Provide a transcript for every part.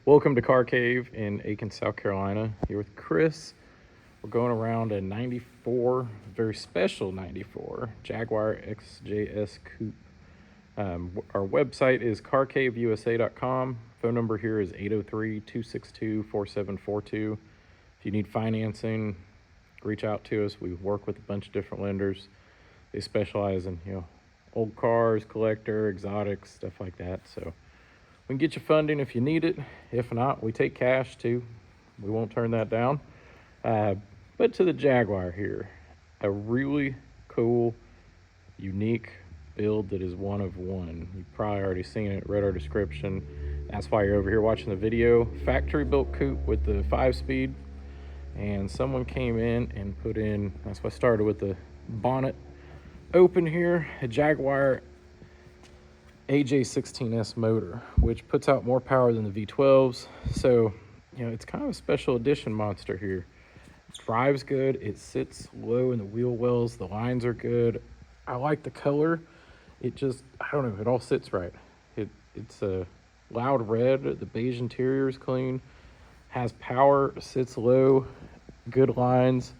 Welcome to Car Cave in Aiken, South Carolina. Here with Chris. We're going around a 94, very special 94, Jaguar XJS Coupe. Our website is carcaveusa.com. Phone number here is 803-262-4742. If you need financing, reach out to us. We work with a bunch of different lenders. They specialize in, old cars, collector, exotics, stuff like that. So we can get you funding if you need it. If not, we take cash too. We won't turn that down. But to the Jaguar here, a really cool, unique build that is one of one. You've probably already seen it, read our description. That's why you're over here watching the video. Factory built coupe with the 5-speed. And someone came in and put in, that's why I started with the bonnet open here, a Jaguar AJ16S motor, which puts out more power than the V12s. So, it's kind of a special edition monster here. It drives good. It sits low in the wheel wells. The lines are good. I like the color. It just, I don't know, it all sits right. It's a loud red. The beige interior is clean. Has power, sits low, good lines.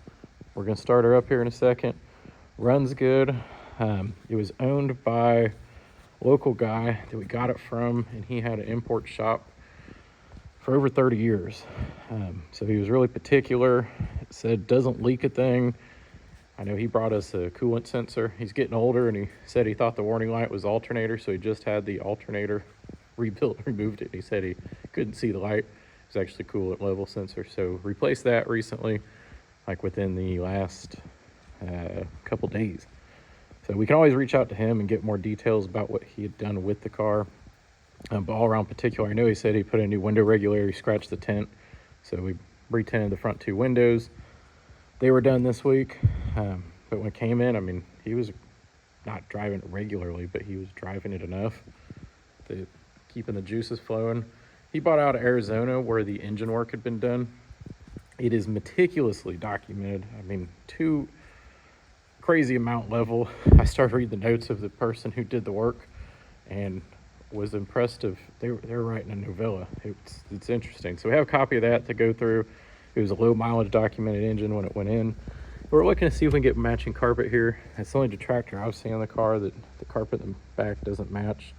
We're going to start her up here in a second. Runs good. It was owned by local guy that we got it from, and he had an import shop for over 30 years. So he was really particular. It said doesn't leak a thing. I know he brought us a coolant sensor. He's getting older, and he said he thought the warning light was alternator, so he just had the alternator rebuilt, removed it. He said he couldn't see the light. It's actually a coolant level sensor. So replaced that recently, like within the last couple days. So we can always reach out to him and get more details about what he had done with the car. But all around particular, I know he said he put in a new window regulator, he scratched the tint. So we re-tinted the front 2 windows. They were done this week. But when it came in, he was not driving it regularly, but he was driving it enough to keeping the juices flowing. He bought out of Arizona where the engine work had been done. It is meticulously documented. To crazy amount level. I started reading the notes of the person who did the work and was impressed of, they were writing a novella. It's interesting. So we have a copy of that to go through. It was a low mileage documented engine when it went in. We're looking to see if we can get matching carpet here. That's the only detractor I've seen on the car, that the carpet in the back doesn't match.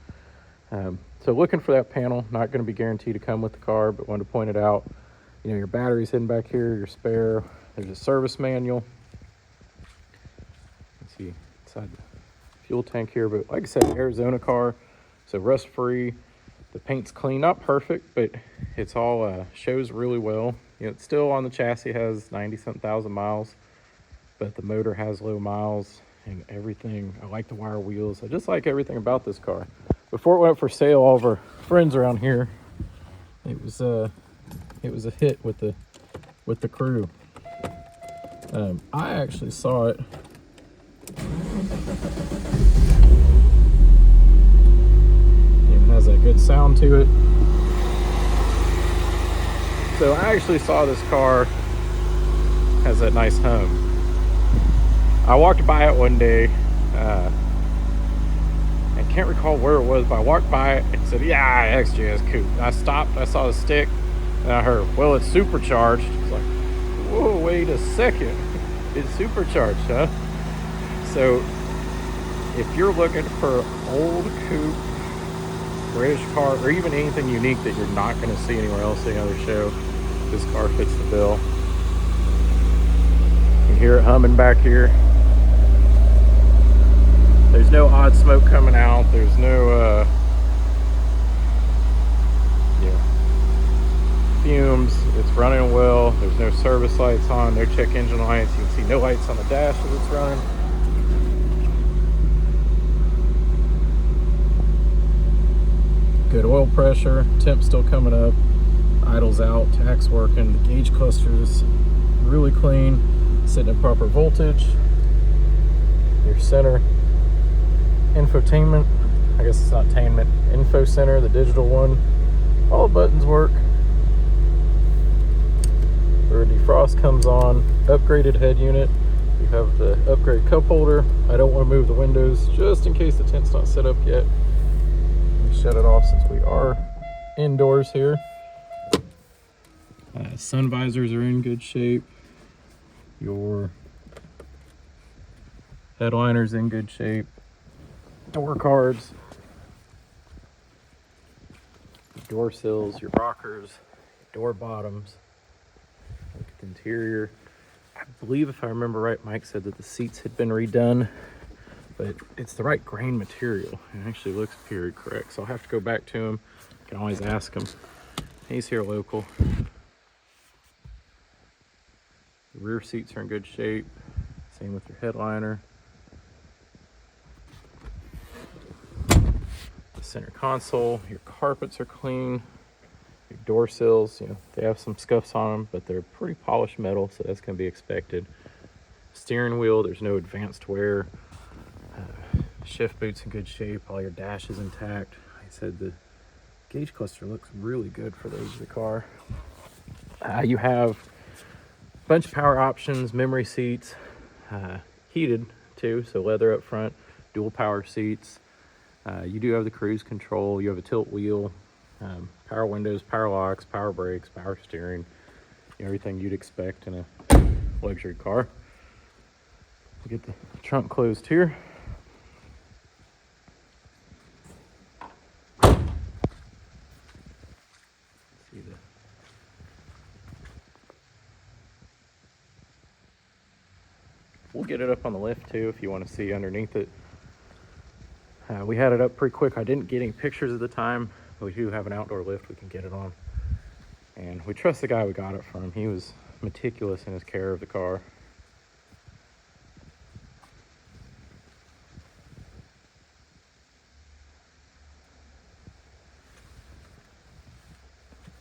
So looking for that panel. Not going to be guaranteed to come with the car, but wanted to point it out. Your battery's hidden back here, your spare. There's a service manual. Let's see, inside the fuel tank here. But like I said, Arizona car, so rust free. The paint's clean, not perfect, but it's all shows really well. It's still on the chassis, has 90-something thousand miles, but the motor has low miles and everything. I like the wire wheels. I just like everything about this car. Before it went up for sale, all of our friends around here, it was a hit with the crew. I actually saw it. It has a good sound to it. So I actually saw this car has that nice hum. I walked by it one day. I can't recall where it was, but I walked by it and said, yeah, XJS Coupe. I stopped, I saw the stick, and I heard, well, it's supercharged. It's like, whoa, wait a second. It's supercharged, huh? So if you're looking for old coupe, British car, or even anything unique that you're not going to see anywhere else in any other show, this car fits the bill. You can hear it humming back here. There's no odd smoke coming out. There's no fumes. It's running well. There's no service lights on, no check engine lights. You can see no lights on the dash as it's running. Good oil pressure. Temp still coming up. Idle's out. Tach's working. The gauge cluster is really clean. Sitting at proper voltage. Your center infotainment, I guess it's not tainment, info center, the digital one, all the buttons work. Rear defrost comes on, upgraded head unit. You have the upgrade cup holder. I don't want to move the windows just in case the tint's not set up yet. Let me shut it off since we are indoors here. Sun visors are in good shape. Your headliner's in good shape. Door cards, your door sills, your rockers, door bottoms. Look at the interior. I believe, if I remember right, Mike said that the seats had been redone, but it's the right grain material. It actually looks period correct. So I'll have to go back to him. Can always ask him. He's here local. The rear seats are in good shape. Same with your headliner. The center console, your carpets are clean. Your door sills, you know, they have some scuffs on them, but they're pretty polished metal, so that's going to be expected. Steering wheel, there's no advanced wear. Shift boot's in good shape. All your dash is intact. Like I said, the gauge cluster looks really good for the age of the car. You have a bunch of power options, memory seats, heated too, so leather up front, dual power seats. You do have the cruise control. You have a tilt wheel, power windows, power locks, power brakes, power steering, everything you'd expect in a luxury car. We'll get the trunk closed here. We'll get it up on the lift too if you want to see underneath it. We had it up pretty quick. I didn't get any pictures at the time, but we do have an outdoor lift we can get it on. And we trust the guy we got it from. He was meticulous in his care of the car.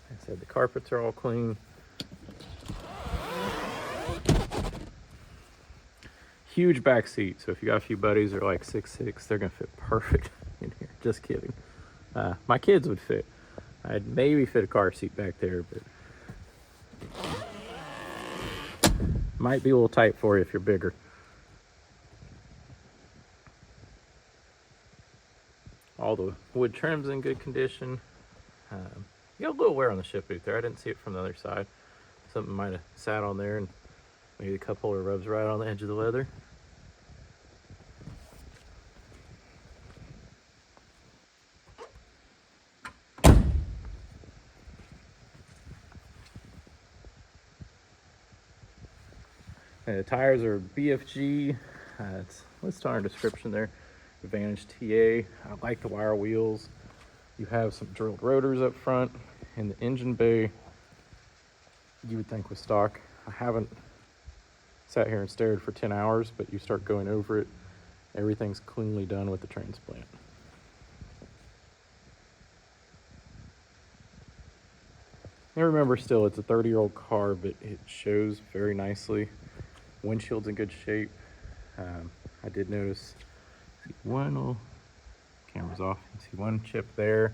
Like I said, the carpets are all clean. Huge back seat, so if you got a few buddies that are like 6'6", they're gonna fit perfect in here. Just kidding. My kids would fit. I'd maybe fit a car seat back there, but might be a little tight for you if you're bigger. All the wood trim's in good condition. You got a little wear on the shift boot there. I didn't see it from the other side. Something might have sat on there, and maybe the cup holder rubs right on the edge of the leather. The tires are BFG. It's listed on our description there. Advantage TA. I like the wire wheels. You have some drilled rotors up front, and the engine bay you would think was stock. I haven't sat here and stared for 10 hours, but you start going over it, everything's cleanly done with the transplant. And remember, still, it's a 30-year-old car, but it shows very nicely. Windshield's in good shape. I did notice, see one little, camera's off, you can see one chip there.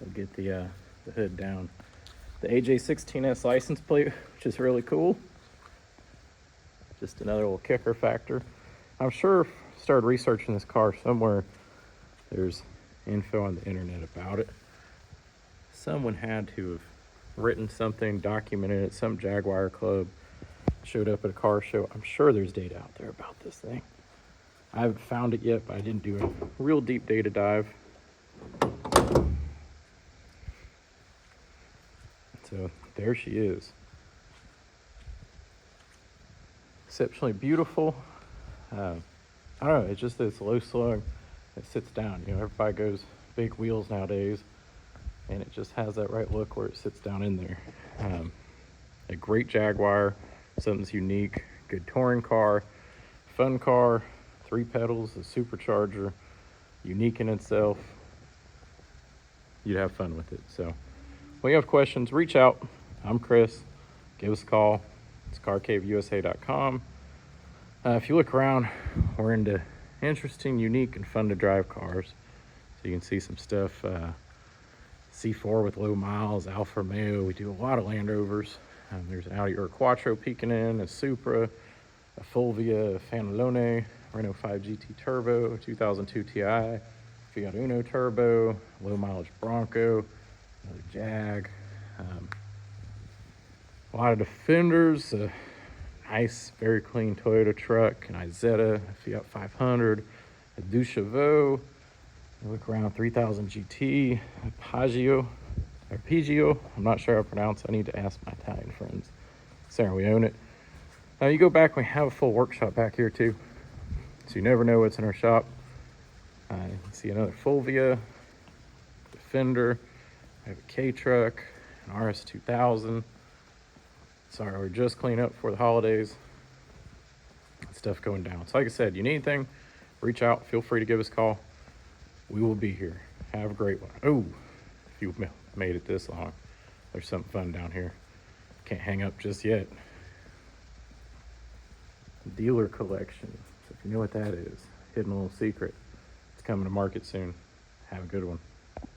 We'll get the hood down. The AJ16S license plate, which is really cool. Just another little kicker factor. I'm sure if I started researching this car somewhere, there's info on the internet about it. Someone had to have written something, documented it, some Jaguar club showed up at a car show. I'm sure there's data out there about this thing. I haven't found it yet, but I didn't do a real deep data dive. So there she is. Exceptionally beautiful. I don't know, it's just this low slung. It sits down. Everybody goes big wheels nowadays, and it just has that right look where it sits down in there. A great Jaguar, something's unique, good touring car, fun car, 3 pedals, a supercharger, unique in itself. You'd have fun with it. So when you have questions, reach out. I'm Chris. Give us a call. It's carcaveusa.com. If you look around, we're into interesting, unique, and fun to drive cars. So you can see some stuff, C4 with low miles, Alfa Romeo. We do a lot of Land Rovers. There's an Audi Quattro peeking in, a Supra, a Fulvia Fanalone, Renault 5 GT Turbo, 2002 Ti, Fiat Uno Turbo, low mileage Bronco, another Jag, a lot of Defenders, a nice, very clean Toyota truck, an Isetta, a Fiat 500, a Duchevaux, look around 3000 GT, a Piaggio, I'm not sure how to pronounce it. I need to ask my Italian friends. Sorry, we own it. Now you go back, we have a full workshop back here too. So you never know what's in our shop. You can see another Fulvia, Defender, I have a K-Truck, an RS2000. Sorry, we're just cleaning up for the holidays. Stuff going down. So like I said, you need anything, reach out, feel free to give us a call. We will be here. Have a great one. Oh, if you made it this long, there's something fun down here. Can't hang up just yet. Dealer collection. So if you know what that is, hidden little secret. It's coming to market soon. Have a good one.